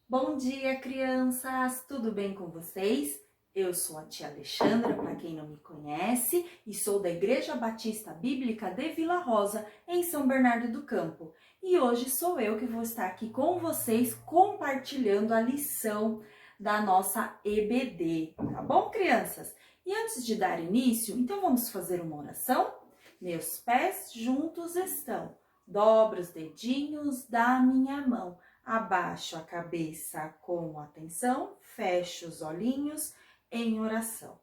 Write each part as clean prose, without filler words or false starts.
Bom dia, crianças! Tudo bem com vocês? Eu sou a tia Alexandra, para quem não me conhece, e sou da Igreja Batista Bíblica de Vila Rosa, em São Bernardo do Campo. E hoje sou eu que vou estar aqui com vocês compartilhando a lição da nossa EBD, tá bom, crianças? E antes de dar início, então vamos fazer uma oração? Meus pés juntos estão, dobro os dedinhos da minha mão. Abaixo a cabeça com atenção, fecho os olhinhos em oração.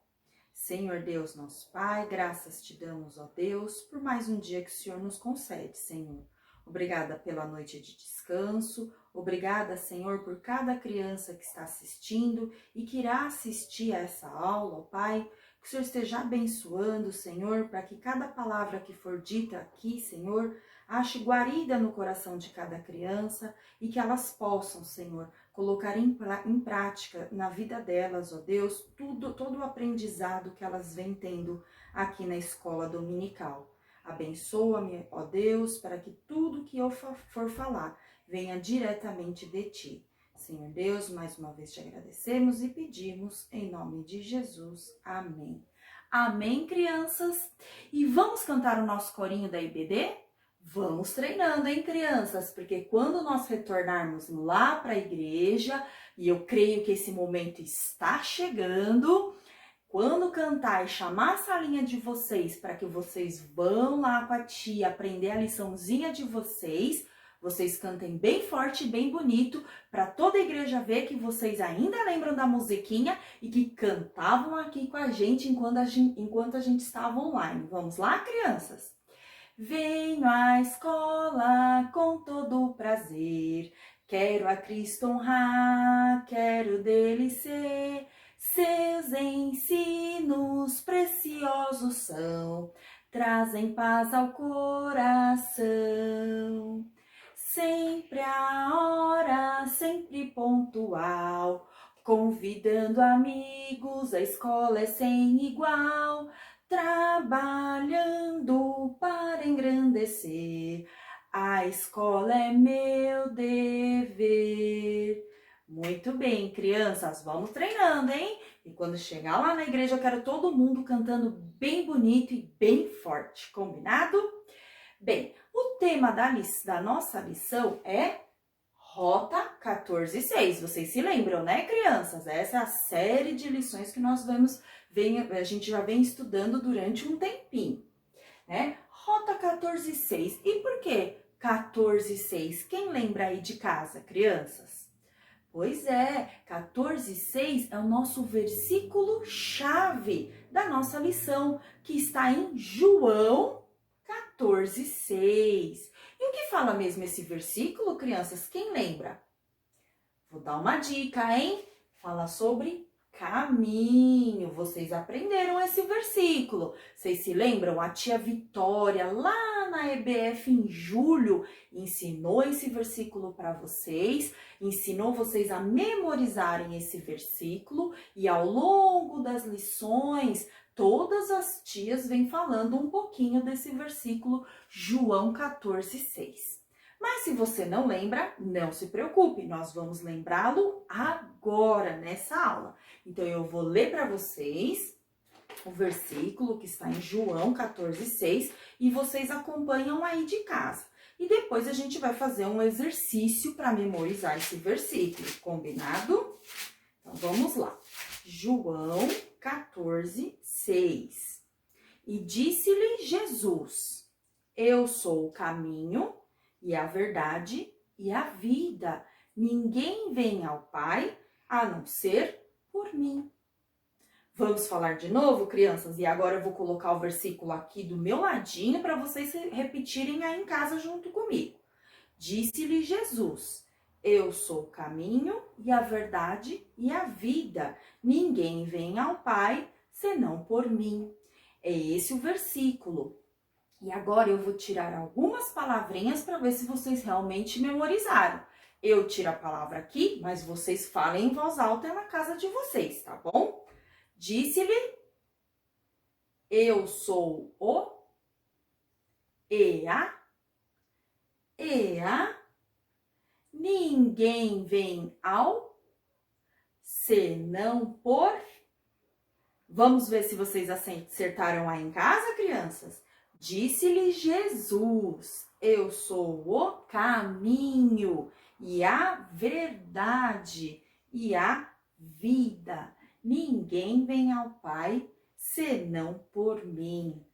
Senhor Deus, nosso Pai, graças te damos, ó Deus, por mais um dia que o Senhor nos concede, Senhor. Obrigada pela noite de descanso, obrigada, Senhor, por cada criança que está assistindo e que irá assistir a essa aula, ó Pai. Que o Senhor esteja abençoando, Senhor, para que cada palavra que for dita aqui, Senhor, ache guarida no coração de cada criança e que elas possam, Senhor, colocar em prática na vida delas, ó Deus, todo o aprendizado que elas vêm tendo aqui na escola dominical. Abençoa-me, ó Deus, para que tudo que eu for falar venha diretamente de Ti. Senhor Deus, mais uma vez te agradecemos e pedimos em nome de Jesus. Amém. Amém, crianças? E vamos cantar o nosso corinho da IBD? Vamos treinando, hein, crianças? Porque quando nós retornarmos lá para a igreja, e eu creio que esse momento está chegando, quando cantar e chamar a salinha de vocês para que vocês vão lá com a tia aprender a liçãozinha de vocês cantem bem forte e bem bonito para toda a igreja ver que vocês ainda lembram da musiquinha e que cantavam aqui com a gente enquanto a gente estava online. Vamos lá, crianças? Venho à escola com todo o prazer, quero a Cristo honrar, quero dele ser. Seus ensinos preciosos são, trazem paz ao coração. Sempre a hora, sempre pontual, convidando amigos, a escola é sem igual. Trabalhando para engrandecer, a escola é meu dever. Muito bem, crianças, vamos treinando, hein? E quando chegar lá na igreja, eu quero todo mundo cantando bem bonito e bem forte, combinado? Bem, o tema da nossa lição é Rota 14.6. Vocês se lembram, né, crianças? Essa é a série de lições que a gente já vem estudando durante um tempinho, né? Rota 14.6. E por que 14.6? Quem lembra aí de casa, crianças? Pois é, 14.6 é o nosso versículo chave da nossa lição, que está em João 14.6. E o que fala mesmo esse versículo, crianças? Quem lembra? Vou dar uma dica, hein? Fala sobre caminho. Vocês aprenderam esse versículo. Vocês se lembram? A tia Vitória, lá na EBF em julho, ensinou esse versículo para vocês, ensinou vocês a memorizarem esse versículo e ao longo das lições, todas as tias vêm falando um pouquinho desse versículo, João 14.6. Mas se você não lembra, não se preocupe, nós vamos lembrá-lo agora, nessa aula. Então, eu vou ler para vocês o versículo que está em João 14.6 e vocês acompanham aí de casa. E depois a gente vai fazer um exercício para memorizar esse versículo, combinado? Então, vamos lá. João 14.6. E disse-lhe Jesus: Eu sou o caminho e a verdade e a vida. Ninguém vem ao Pai a não ser por mim. Vamos falar de novo, crianças? E agora eu vou colocar o versículo aqui do meu ladinho para vocês repetirem aí em casa junto comigo. Disse-lhe Jesus: Eu sou o caminho e a verdade e a vida. Ninguém vem ao Pai senão por mim. É esse o versículo. E agora eu vou tirar algumas palavrinhas para ver se vocês realmente memorizaram. Eu tiro a palavra aqui, mas vocês falem em voz alta na casa de vocês, tá bom? Disse-lhe: Eu sou o e a ninguém vem ao senão por... Vamos ver se vocês acertaram aí em casa, crianças? Disse-lhe Jesus: eu sou o caminho e a verdade e a vida. Ninguém vem ao Pai senão por mim.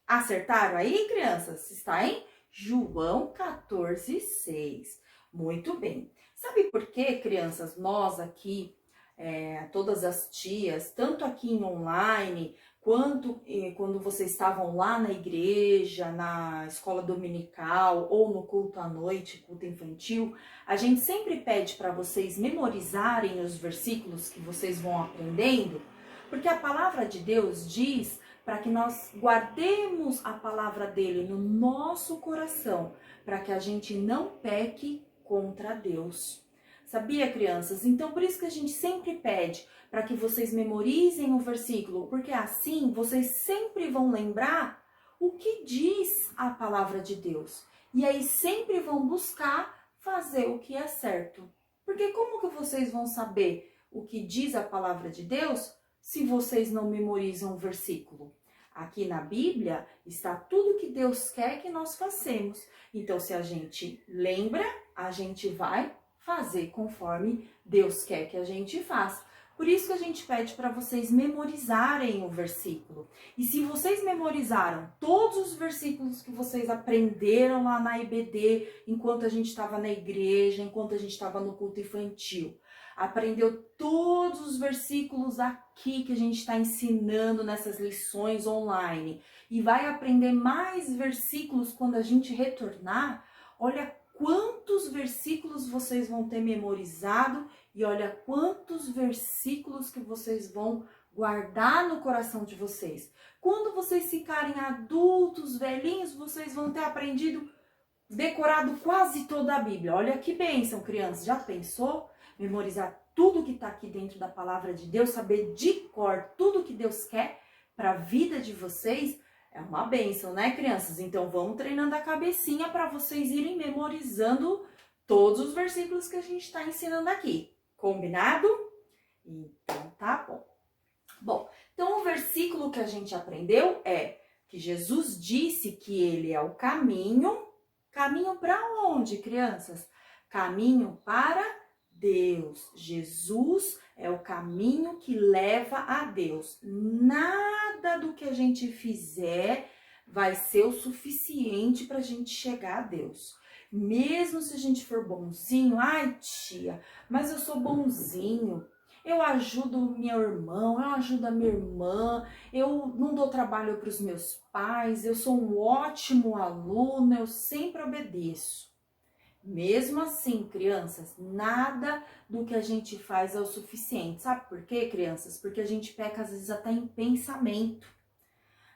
Acertaram aí, crianças? Está em João 14:6. Muito bem. Sabe por quê, crianças? Nós aqui, todas as tias, tanto aqui em online, quanto quando vocês estavam lá na igreja, na escola dominical ou no culto à noite, culto infantil, a gente sempre pede para vocês memorizarem os versículos que vocês vão aprendendo, porque a palavra de Deus diz para que nós guardemos a palavra dele no nosso coração, para que a gente não peque contra Deus. Sabia, crianças? Então, por isso que a gente sempre pede para que vocês memorizem o versículo, porque assim vocês sempre vão lembrar o que diz a palavra de Deus. E aí sempre vão buscar fazer o que é certo. Porque como que vocês vão saber o que diz a palavra de Deus se vocês não memorizam o versículo? Aqui na Bíblia está tudo que Deus quer que nós façamos. Então, se a gente lembra, a gente vai fazer conforme Deus quer que a gente faça. Por isso que a gente pede para vocês memorizarem o versículo. E se vocês memorizaram todos os versículos que vocês aprenderam lá na IBD, enquanto a gente estava na igreja, enquanto a gente estava no culto infantil, aprendeu todos os versículos aqui que a gente está ensinando nessas lições online e vai aprender mais versículos quando a gente retornar, olha quantos versículos vocês vão ter memorizado e olha quantos versículos que vocês vão guardar no coração de vocês. Quando vocês ficarem adultos, velhinhos, vocês vão ter aprendido, decorado quase toda a Bíblia. Olha que bênção, crianças. Já pensou? Memorizar tudo que está aqui dentro da palavra de Deus, saber de cor tudo que Deus quer para a vida de vocês, é uma bênção, né, crianças? Então, vamos treinando a cabecinha para vocês irem memorizando todos os versículos que a gente está ensinando aqui. Combinado? Então, tá bom. Bom, então o versículo que a gente aprendeu é que Jesus disse que ele é o caminho. Caminho para onde, crianças? Caminho para Deus. Jesus é o caminho que leva a Deus. Nada do que a gente fizer vai ser o suficiente para a gente chegar a Deus. Mesmo se a gente for bonzinho, ai tia, mas eu sou bonzinho, eu ajudo meu irmão, eu ajudo a minha irmã, eu não dou trabalho para os meus pais, eu sou um ótimo aluno, eu sempre obedeço. Mesmo assim, crianças, nada do que a gente faz é o suficiente. Sabe por quê, crianças? Porque a gente peca às vezes até em pensamento.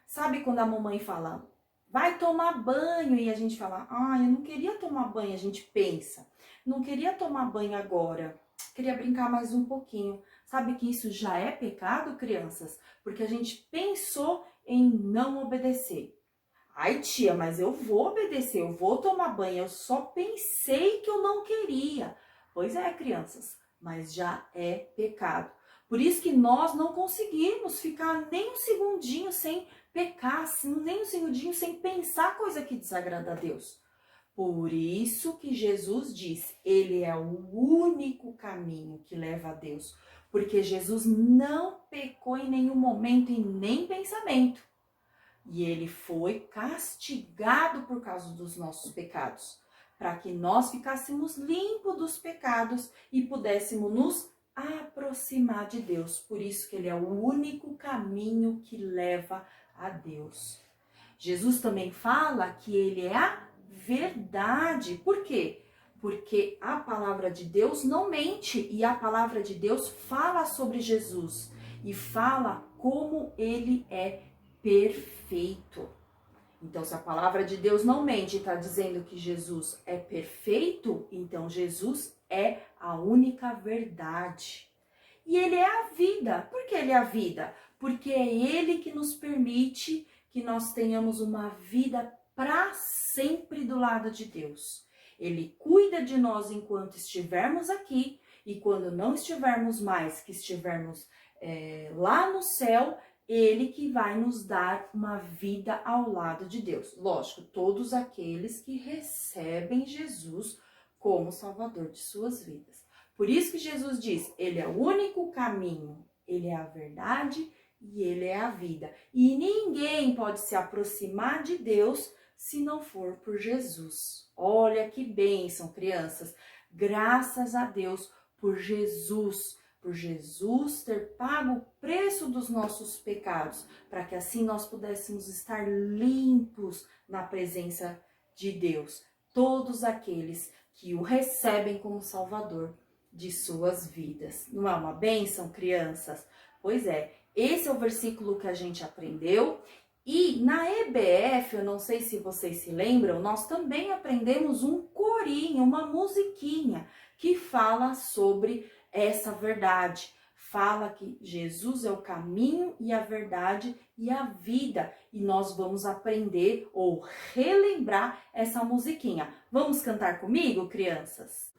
Sabe quando a mamãe fala, vai tomar banho, e a gente fala, eu não queria tomar banho, a gente pensa, não queria tomar banho agora, queria brincar mais um pouquinho. Sabe que isso já é pecado, crianças? Porque a gente pensou em não obedecer. Ai, tia, mas eu vou obedecer, eu vou tomar banho, eu só pensei que eu não queria. Pois é, crianças, mas já é pecado. Por isso que nós não conseguimos ficar nem um segundinho sem pecar, nem um segundinho sem pensar coisa que desagrada a Deus. Por isso que Jesus diz, ele é o único caminho que leva a Deus. Porque Jesus não pecou em nenhum momento e nem pensamento. E ele foi castigado por causa dos nossos pecados, para que nós ficássemos limpos dos pecados e pudéssemos nos aproximar de Deus. Por isso que ele é o único caminho que leva a Deus. Jesus também fala que ele é a verdade. Por quê? Porque a palavra de Deus não mente e a palavra de Deus fala sobre Jesus e fala como ele é perfeito. Então, se a palavra de Deus não mente e está dizendo que Jesus é perfeito, então Jesus é a única verdade. E ele é a vida. Por que ele é a vida? Porque é ele que nos permite que nós tenhamos uma vida para sempre do lado de Deus. Ele cuida de nós enquanto estivermos aqui e quando não estivermos mais, que estivermos lá no céu, Ele que vai nos dar uma vida ao lado de Deus. Lógico, todos aqueles que recebem Jesus como Salvador de suas vidas. Por isso que Jesus diz, Ele é o único caminho, Ele é a verdade e Ele é a vida. E ninguém pode se aproximar de Deus se não for por Jesus. Olha que bênção, crianças. Graças a Deus por Jesus ter pago o preço dos nossos pecados, para que assim nós pudéssemos estar limpos na presença de Deus. Todos aqueles que o recebem como Salvador de suas vidas. Não é uma bênção, crianças? Pois é, esse é o versículo que a gente aprendeu. E na EBF, eu não sei se vocês se lembram, nós também aprendemos um corinho, uma musiquinha que fala sobre essa verdade. Fala que Jesus é o caminho e a verdade e a vida. E nós vamos aprender ou relembrar essa musiquinha. Vamos cantar comigo, crianças?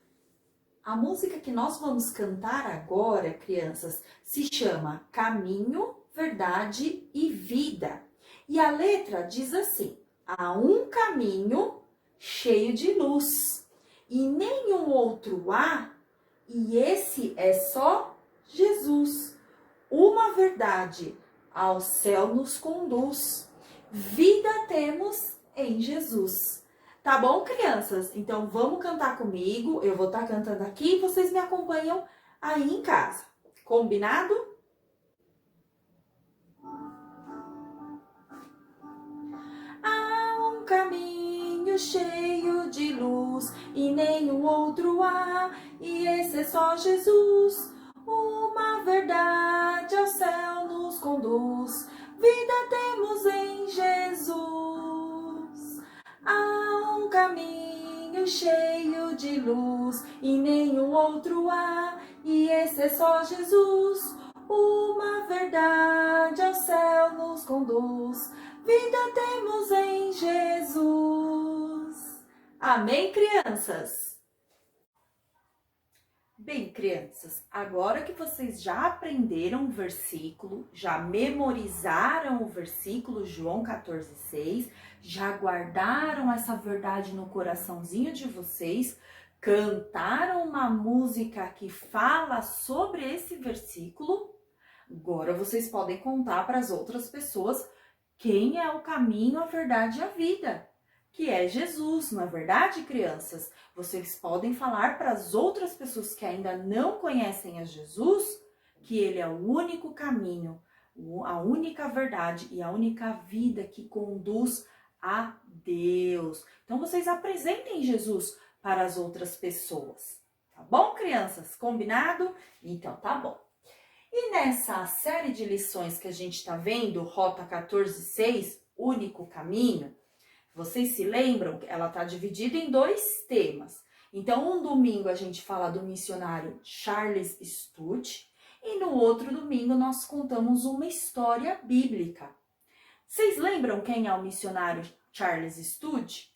A música que nós vamos cantar agora, crianças, se chama Caminho, Verdade e Vida. E a letra diz assim: há um caminho cheio de luz, e nenhum outro há, e esse é só Jesus. Uma verdade ao céu nos conduz, vida temos em Jesus. Tá bom, crianças? Então vamos cantar comigo. Eu vou estar cantando aqui e vocês me acompanham aí em casa. Combinado? Há um caminho cheio de luz e nenhum outro há, e esse é só Jesus. Uma verdade ao céu nos conduz, vida temos em Jesus. Há um caminho cheio de luz e nenhum outro há, e esse é só Jesus. Uma verdade ao céu nos conduz, vida temos em Jesus. Amém, crianças? Bem, crianças, agora que vocês já aprenderam o versículo, já memorizaram o versículo João 14,6, já guardaram essa verdade no coraçãozinho de vocês, cantaram uma música que fala sobre esse versículo, agora vocês podem contar para as outras pessoas quem é o caminho, a verdade e a vida, que é Jesus, não é verdade, crianças? Vocês podem falar para as outras pessoas que ainda não conhecem a Jesus que Ele é o único caminho, a única verdade e a única vida que conduz a Deus. Então, vocês apresentem Jesus para as outras pessoas. Tá bom, crianças? Combinado? Então, tá bom. E nessa série de lições que a gente está vendo, Rota 14,6, Único Caminho, vocês se lembram que ela está dividida em 2 temas. Então, um domingo a gente fala do missionário Charles Sturt e no outro domingo nós contamos uma história bíblica. Vocês lembram quem é o missionário Charles Sturt?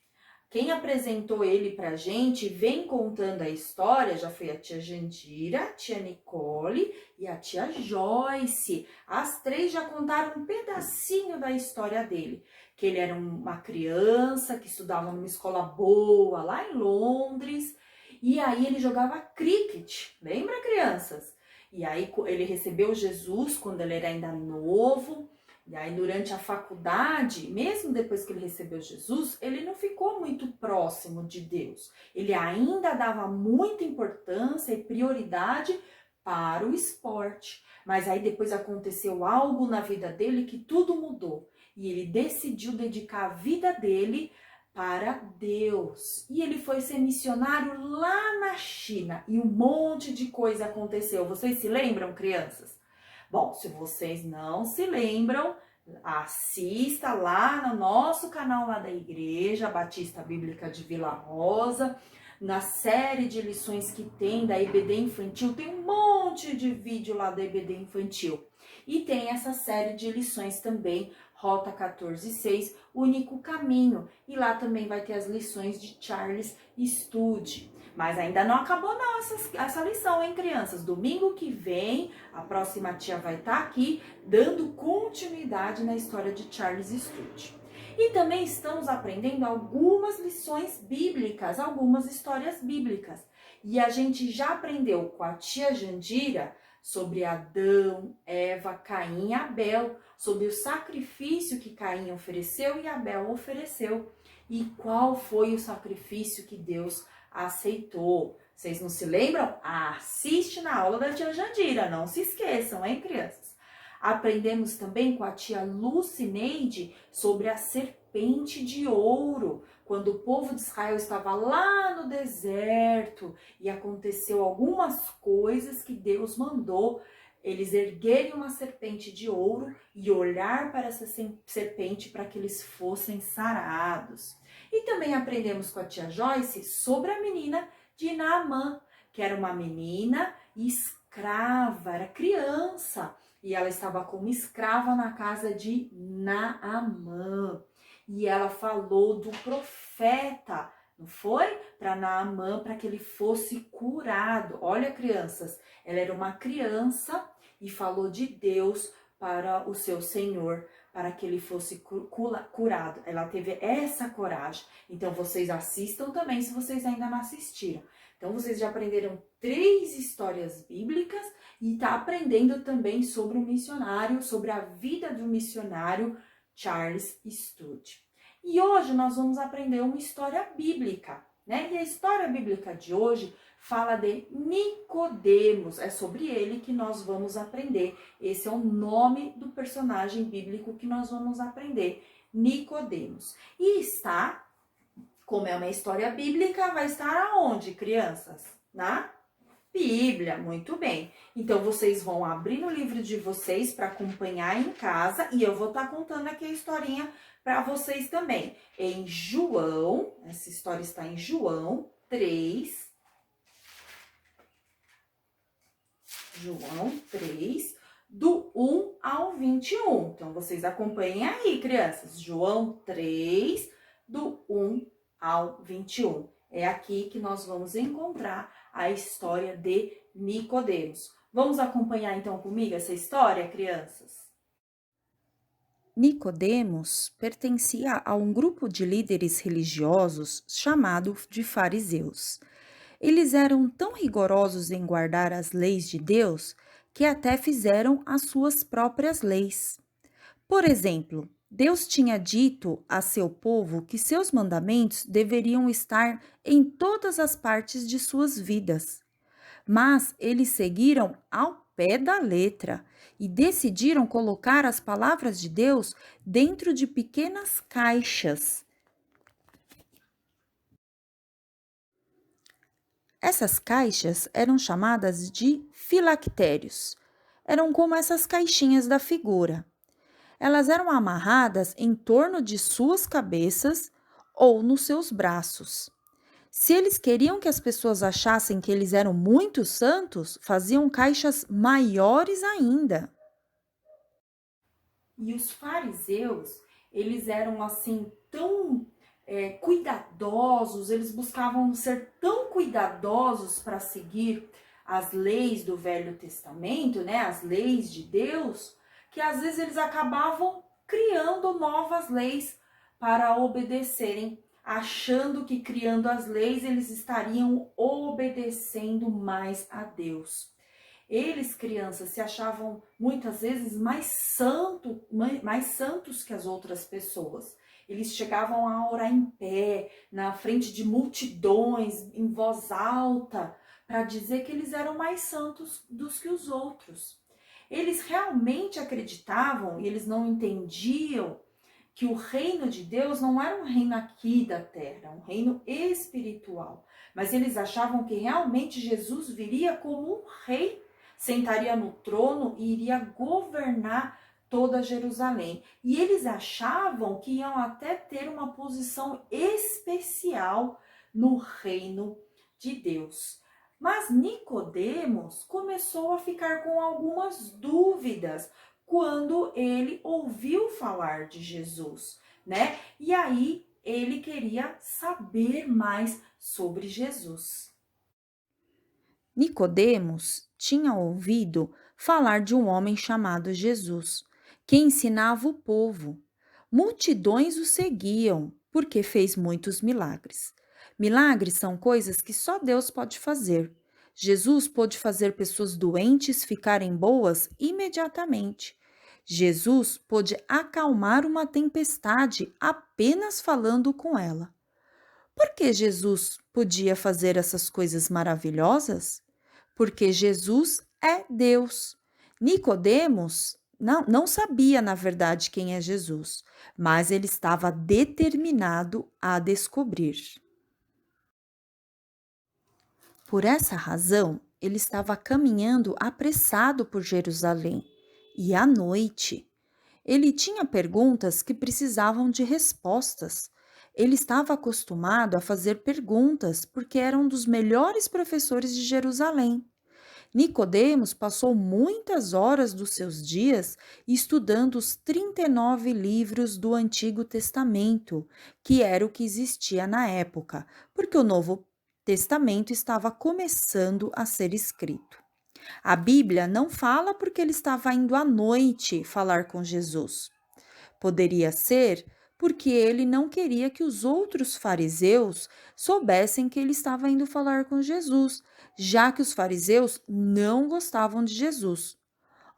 Quem apresentou ele pra gente, vem contando a história, já foi a tia Jandira, a tia Nicole e a tia Joyce. As 3 já contaram um pedacinho da história dele. Que ele era uma criança que estudava numa escola boa lá em Londres. E aí ele jogava cricket, lembra, crianças? E aí ele recebeu Jesus quando ele era ainda novo. E aí, durante a faculdade, mesmo depois que ele recebeu Jesus, ele não ficou muito próximo de Deus. Ele ainda dava muita importância e prioridade para o esporte. Mas aí depois aconteceu algo na vida dele que tudo mudou. E ele decidiu dedicar a vida dele para Deus. E ele foi ser missionário lá na China. E um monte de coisa aconteceu. Vocês se lembram, crianças? Bom, se vocês não se lembram, assista lá no nosso canal lá da Igreja Batista Bíblica de Vila Rosa, na série de lições que tem da EBD Infantil, tem um monte de vídeo lá da EBD Infantil. E tem essa série de lições também, Rota 14.6, Único Caminho. E lá também vai ter as lições de Charles Studi. Mas ainda não acabou não essa lição, hein, crianças? Domingo que vem, a próxima tia vai estar aqui dando continuidade na história de Charles Studi. E também estamos aprendendo algumas lições bíblicas, algumas histórias bíblicas. E a gente já aprendeu com a tia Jandira sobre Adão, Eva, Caim e Abel, sobre o sacrifício que Caim ofereceu e Abel ofereceu. E qual foi o sacrifício que Deus aceitou? Vocês não se lembram? Assiste na aula da tia Jandira, não se esqueçam, hein, crianças? Aprendemos também com a tia Lucineide sobre a serpente de ouro, quando o povo de Israel estava lá no deserto e aconteceu algumas coisas que Deus mandou eles erguerem uma serpente de ouro e olhar para essa serpente para que eles fossem sarados. E também aprendemos com a tia Joyce sobre a menina de Naamã, que era uma menina escrava, era criança, e ela estava como escrava na casa de Naamã. E ela falou do profeta, não foi? Para Naamã, para que ele fosse curado. Olha, crianças, ela era uma criança e falou de Deus para o seu Senhor, para que ele fosse curado. Ela teve essa coragem. Então, vocês assistam também, se vocês ainda não assistiram. Então, vocês já aprenderam 3 histórias bíblicas e tá aprendendo também sobre o missionário, sobre a vida do missionário Charles Studi. E hoje nós vamos aprender uma história bíblica, né? E a história bíblica de hoje fala de Nicodemos, é sobre ele que nós vamos aprender. Esse é o nome do personagem bíblico que nós vamos aprender, Nicodemos. E está, como é uma história bíblica, vai estar aonde, crianças? Na Bíblia, muito bem. Então, vocês vão abrir no livro de vocês para acompanhar em casa e eu vou estar contando aqui a historinha para vocês também. Em João, essa história está em João 3. João 3, do 1 ao 21. Então, vocês acompanhem aí, crianças. João 3, do 1 ao 21. É aqui que nós vamos encontrar a história de Nicodemos. Vamos acompanhar então comigo essa história, crianças? Nicodemos pertencia a um grupo de líderes religiosos chamado de fariseus. Eles eram tão rigorosos em guardar as leis de Deus que até fizeram as suas próprias leis. Por exemplo, Deus tinha dito a seu povo que seus mandamentos deveriam estar em todas as partes de suas vidas. Mas eles seguiram ao pé da letra e decidiram colocar as palavras de Deus dentro de pequenas caixas. Essas caixas eram chamadas de filactérios. Eram como essas caixinhas da figura. Elas eram amarradas em torno de suas cabeças ou nos seus braços. Se eles queriam que as pessoas achassem que eles eram muito santos, faziam caixas maiores ainda. E os fariseus, eles eram assim tão cuidadosos, eles buscavam ser tão cuidadosos para seguir as leis do Velho Testamento, né, as leis de Deus, que às vezes eles acabavam criando novas leis para obedecerem, achando que criando as leis eles estariam obedecendo mais a Deus. Eles, crianças, se achavam muitas vezes mais santos que as outras pessoas. Eles chegavam a orar em pé, na frente de multidões, em voz alta, para dizer que eles eram mais santos dos que os outros. Eles realmente acreditavam e eles não entendiam que o reino de Deus não era um reino aqui da terra, um reino espiritual. Mas eles achavam que realmente Jesus viria como um rei, sentaria no trono e iria governar toda Jerusalém. E eles achavam que iam até ter uma posição especial no reino de Deus. Mas Nicodemos começou a ficar com algumas dúvidas, quando ele ouviu falar de Jesus, né? E aí ele queria saber mais sobre Jesus. Nicodemos tinha ouvido falar de um homem chamado Jesus, que ensinava o povo. Multidões o seguiam, porque fez muitos milagres. Milagres são coisas que só Deus pode fazer. Jesus pôde fazer pessoas doentes ficarem boas imediatamente. Jesus pôde acalmar uma tempestade apenas falando com ela. Por que Jesus podia fazer essas coisas maravilhosas? Porque Jesus é Deus. Nicodemos não sabia, na verdade, quem é Jesus, mas ele estava determinado a descobrir. Por essa razão, ele estava caminhando apressado por Jerusalém. E à noite, ele tinha perguntas que precisavam de respostas. Ele estava acostumado a fazer perguntas porque era um dos melhores professores de Jerusalém. Nicodemos passou muitas horas dos seus dias estudando os 39 livros do Antigo Testamento, que era o que existia na época, porque o Novo Testamento estava começando a ser escrito. A Bíblia não fala porque ele estava indo à noite falar com Jesus. Poderia ser porque ele não queria que os outros fariseus soubessem que ele estava indo falar com Jesus, já que os fariseus não gostavam de Jesus.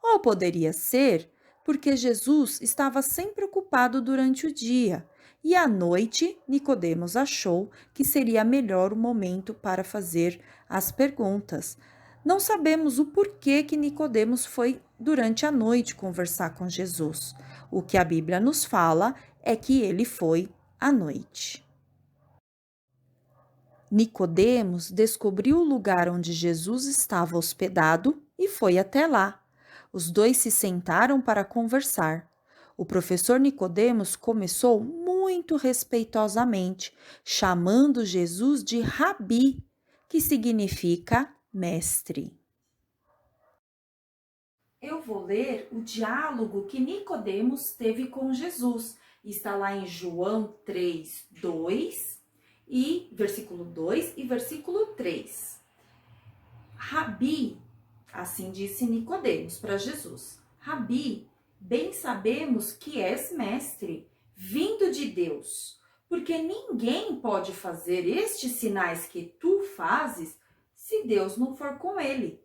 Ou poderia ser porque Jesus estava sempre ocupado durante o dia e à noite Nicodemos achou que seria melhor o momento para fazer as perguntas. Não sabemos o porquê que Nicodemos foi durante a noite conversar com Jesus. O que a Bíblia nos fala é que ele foi à noite. Nicodemos descobriu o lugar onde Jesus estava hospedado e foi até lá. Os dois se sentaram para conversar. O professor Nicodemos começou muito respeitosamente, chamando Jesus de Rabi, que significa mestre. Eu vou ler o diálogo que Nicodemos teve com Jesus. Está lá em João 3, 2 e versículo 2 e versículo 3. Rabi, assim disse Nicodemos para Jesus: Rabi, bem sabemos que és mestre, vindo de Deus, porque ninguém pode fazer estes sinais que tu fazes se Deus não for com ele.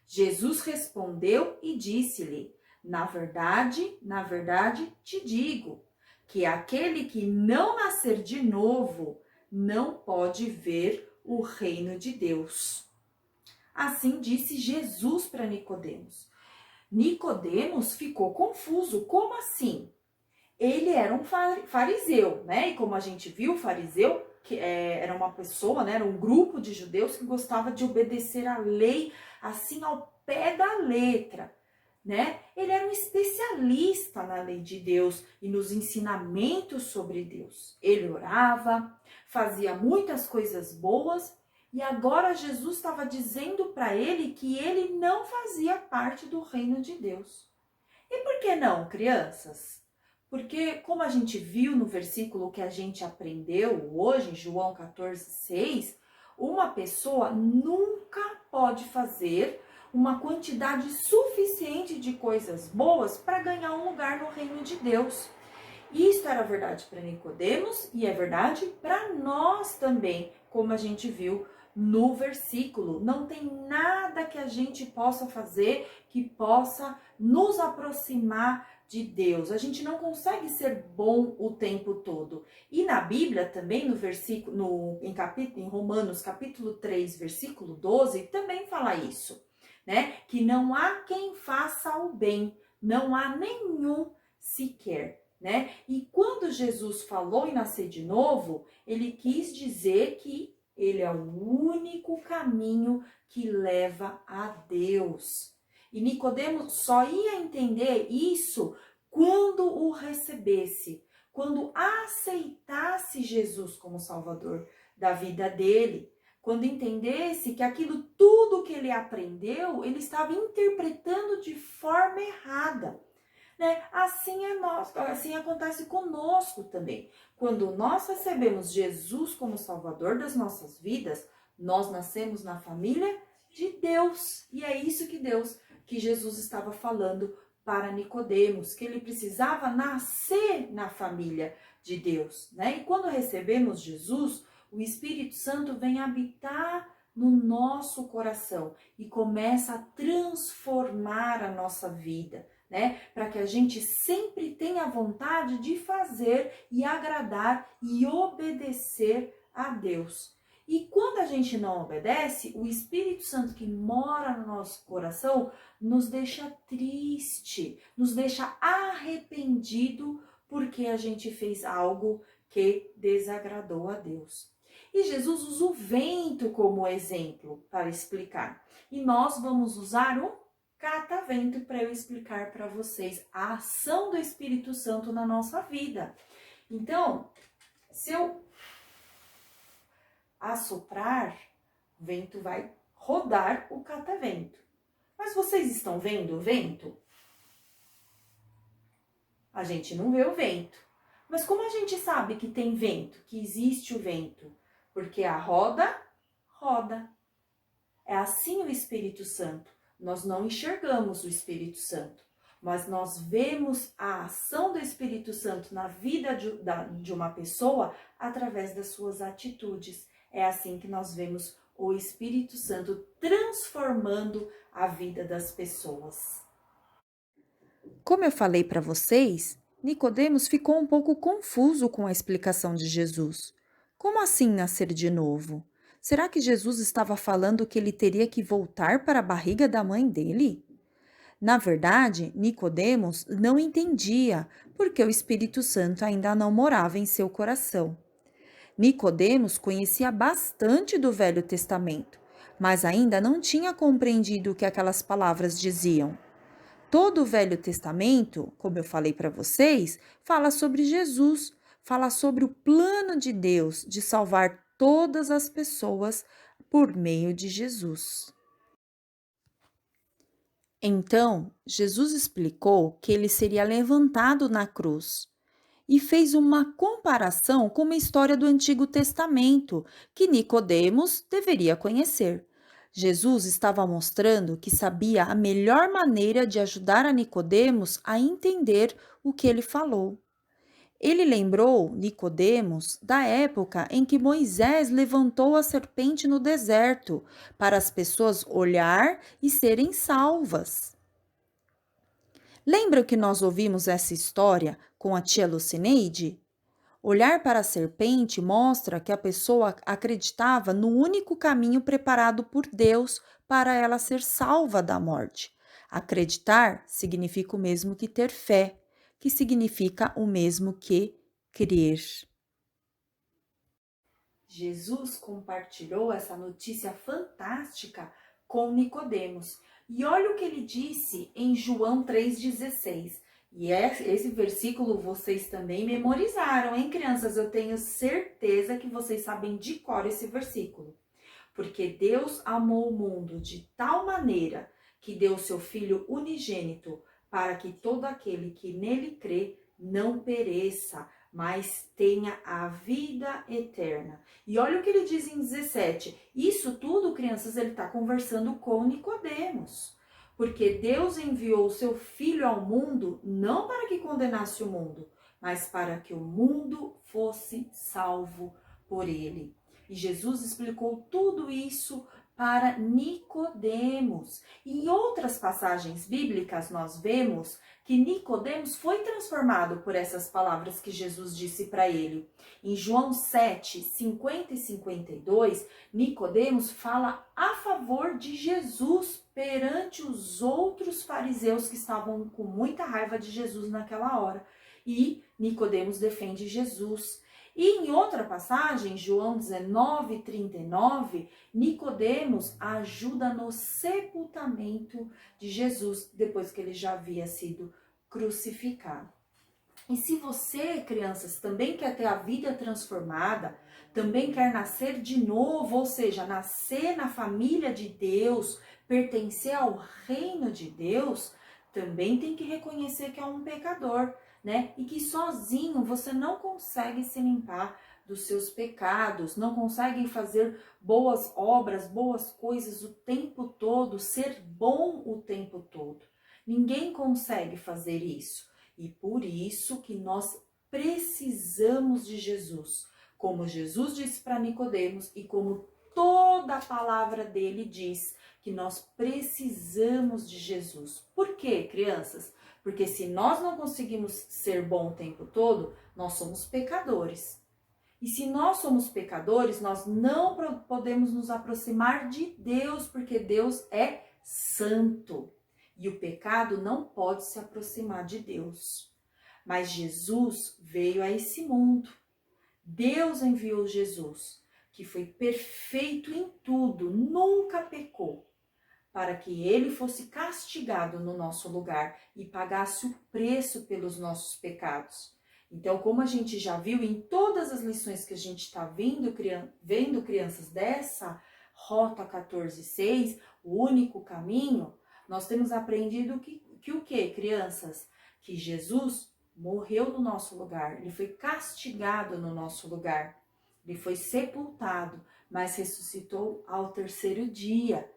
Jesus respondeu e disse-lhe: na verdade te digo, que aquele que não nascer de novo não pode ver o reino de Deus. Assim disse Jesus para Nicodemos. Nicodemos ficou confuso. Como assim? Ele era um fariseu, né? E como a gente viu, o fariseu era uma pessoa, né? Era um grupo de judeus que gostava de obedecer a lei assim ao pé da letra, né? Ele era um especialista na lei de Deus e nos ensinamentos sobre Deus. Ele orava, fazia muitas coisas boas e agora Jesus estava dizendo para ele que ele não fazia parte do reino de Deus. E por que não, crianças? Porque, como a gente viu no versículo que a gente aprendeu hoje, em João 14, 6, uma pessoa nunca pode fazer uma quantidade suficiente de coisas boas para ganhar um lugar no reino de Deus. Isto era verdade para Nicodemos e é verdade para nós também, como a gente viu no versículo. Não tem nada que a gente possa fazer que possa nos aproximar de Deus. A gente não consegue ser bom o tempo todo. E na Bíblia também, no versículo, em Romanos capítulo 3, versículo 12, também fala isso, né? Que não há quem faça o bem, não há nenhum sequer, né? E quando Jesus falou em nascer de novo, ele quis dizer que ele é o único caminho que leva a Deus. E Nicodemos só ia entender isso quando o recebesse, quando aceitasse Jesus como Salvador da vida dele, quando entendesse que aquilo tudo que ele aprendeu, ele estava interpretando de forma errada. né? Assim acontece conosco também. Quando nós recebemos Jesus como Salvador das nossas vidas, nós nascemos na família de Deus. E é isso que Jesus estava falando para Nicodemos, que ele precisava nascer na família de Deus, né? E quando recebemos Jesus, o Espírito Santo vem habitar no nosso coração e começa a transformar a nossa vida, né? Para que a gente sempre tenha vontade de fazer e agradar e obedecer a Deus. E quando a gente não obedece, o Espírito Santo que mora no nosso coração nos deixa triste, nos deixa arrependido porque a gente fez algo que desagradou a Deus. E Jesus usa o vento como exemplo para explicar. E nós vamos usar o catavento para eu explicar para vocês a ação do Espírito Santo na nossa vida. Então, se eu assoprar, o vento vai rodar o catavento. Mas vocês estão vendo o vento? A gente não vê o vento. Mas como a gente sabe que tem vento, que existe o vento? Porque a roda roda. É assim o Espírito Santo. Nós não enxergamos o Espírito Santo, mas nós vemos a ação do Espírito Santo na vida de uma pessoa através das suas atitudes. É assim que nós vemos o Espírito Santo transformando a vida das pessoas. Como eu falei para vocês, Nicodemos ficou um pouco confuso com a explicação de Jesus. Como assim nascer de novo? Será que Jesus estava falando que ele teria que voltar para a barriga da mãe dele? Na verdade, Nicodemos não entendia, porque o Espírito Santo ainda não morava em seu coração. Nicodemos conhecia bastante do Velho Testamento, mas ainda não tinha compreendido o que aquelas palavras diziam. Todo o Velho Testamento, como eu falei para vocês, fala sobre Jesus, fala sobre o plano de Deus de salvar todas as pessoas por meio de Jesus. Então, Jesus explicou que ele seria levantado na cruz e fez uma comparação com uma história do Antigo Testamento que Nicodemos deveria conhecer. Jesus estava mostrando que sabia a melhor maneira de ajudar a Nicodemos a entender o que ele falou. Ele lembrou Nicodemos da época em que Moisés levantou a serpente no deserto para as pessoas olhar e serem salvas. Lembra que nós ouvimos essa história com a tia Lucineide? Olhar para a serpente mostra que a pessoa acreditava no único caminho preparado por Deus para ela ser salva da morte. Acreditar significa o mesmo que ter fé, que significa o mesmo que crer. Jesus compartilhou essa notícia fantástica com Nicodemos. E olha o que ele disse em João 3,16. E esse versículo vocês também memorizaram, hein, crianças? Eu tenho certeza que vocês sabem de cor esse versículo. Porque Deus amou o mundo de tal maneira que deu seu Filho unigênito para que todo aquele que nele crê não pereça, mas tenha a vida eterna. E olha o que ele diz em 17. Isso tudo, crianças, ele está conversando com Nicodemos. Porque Deus enviou o seu Filho ao mundo não para que condenasse o mundo, mas para que o mundo fosse salvo por ele. E Jesus explicou tudo isso para Nicodemos. Em outras passagens bíblicas nós vemos que Nicodemos foi transformado por essas palavras que Jesus disse para ele. Em João 7, 50 e 52, Nicodemos fala a favor de Jesus perante os outros fariseus que estavam com muita raiva de Jesus naquela hora. E Nicodemos defende Jesus. E em outra passagem, João 19, 39, Nicodemos ajuda no sepultamento de Jesus, depois que ele já havia sido crucificado. E se você, crianças, também quer ter a vida transformada, também quer nascer de novo, ou seja, nascer na família de Deus, pertencer ao reino de Deus, também tem que reconhecer que é um pecador, né? E que sozinho você não consegue se limpar dos seus pecados, não consegue fazer boas obras, boas coisas o tempo todo, ser bom o tempo todo. Ninguém consegue fazer isso. E por isso que nós precisamos de Jesus. Como Jesus disse para Nicodemos e como toda a palavra dele diz, que nós precisamos de Jesus. Por quê, crianças? Porque se nós não conseguimos ser bom o tempo todo, nós somos pecadores. E se nós somos pecadores, nós não podemos nos aproximar de Deus, porque Deus é santo. E o pecado não pode se aproximar de Deus. Mas Jesus veio a esse mundo. Deus enviou Jesus, que foi perfeito em tudo, nunca pecou, para que ele fosse castigado no nosso lugar e pagasse o preço pelos nossos pecados. Então, como a gente já viu em todas as lições que a gente está vendo, crianças, dessa Rota 14.6, o único caminho, nós temos aprendido que o que, crianças? Que Jesus morreu no nosso lugar, ele foi castigado no nosso lugar, ele foi sepultado, mas ressuscitou ao terceiro dia.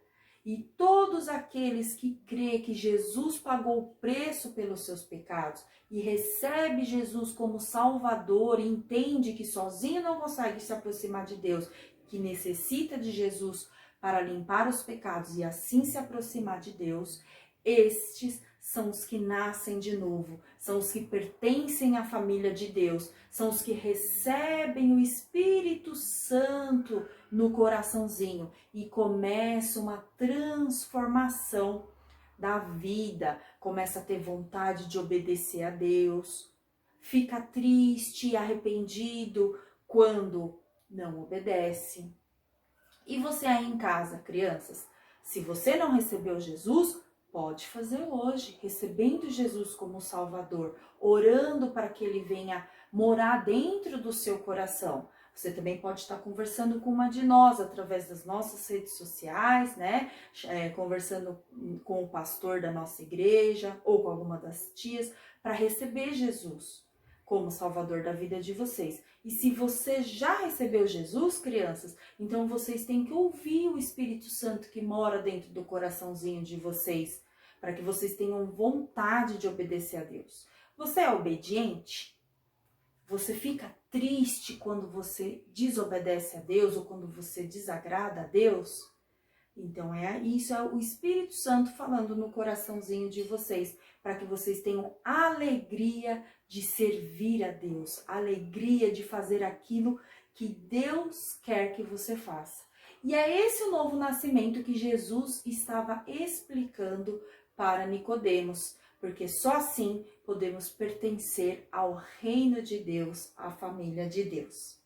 E todos aqueles que creem que Jesus pagou o preço pelos seus pecados e recebe Jesus como Salvador e entende que sozinho não consegue se aproximar de Deus, que necessita de Jesus para limpar os pecados e assim se aproximar de Deus, estes são os que nascem de novo, são os que pertencem à família de Deus, são os que recebem o Espírito Santo no coraçãozinho e começa uma transformação da vida, começa a ter vontade de obedecer a Deus, fica triste e arrependido quando não obedece. E você aí em casa, crianças, se você não recebeu Jesus, pode fazer hoje, recebendo Jesus como Salvador, orando para que Ele venha morar dentro do seu coração. Você também pode estar conversando com uma de nós através das nossas redes sociais, né? Conversando com o pastor da nossa igreja ou com alguma das tias para receber Jesus como Salvador da vida de vocês. E se você já recebeu Jesus, crianças, então vocês têm que ouvir o Espírito Santo que mora dentro do coraçãozinho de vocês, para que vocês tenham vontade de obedecer a Deus. Você é obediente? Você fica triste quando você desobedece a Deus ou quando você desagrada a Deus? Então isso é o Espírito Santo falando no coraçãozinho de vocês, para que vocês tenham alegria de servir a Deus, alegria de fazer aquilo que Deus quer que você faça. E é esse o novo nascimento que Jesus estava explicando para Nicodemos, porque só assim podemos pertencer ao reino de Deus, à família de Deus.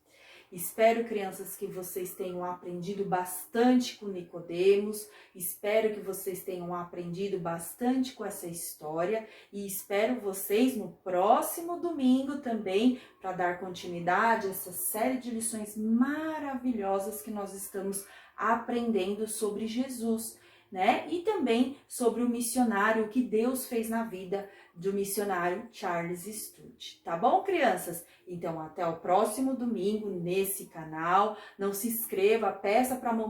Espero, crianças, que vocês tenham aprendido bastante com Nicodemos, espero que vocês tenham aprendido bastante com essa história e espero vocês no próximo domingo também para dar continuidade a essa série de lições maravilhosas que nós estamos aprendendo sobre Jesus, né? E também sobre o missionário, o que Deus fez na vida do missionário Charles Sturt. Tá bom, crianças? Então, até o próximo domingo nesse canal. Não se inscreva,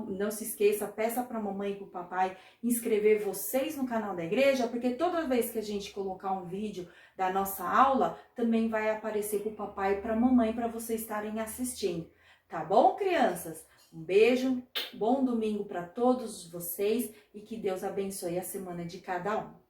não se esqueça, peça para a mamãe e para o papai inscrever vocês no canal da igreja, porque toda vez que a gente colocar um vídeo da nossa aula, também vai aparecer para o papai e para a mamãe para vocês estarem assistindo. Tá bom, crianças? Um beijo, bom domingo para todos vocês e que Deus abençoe a semana de cada um.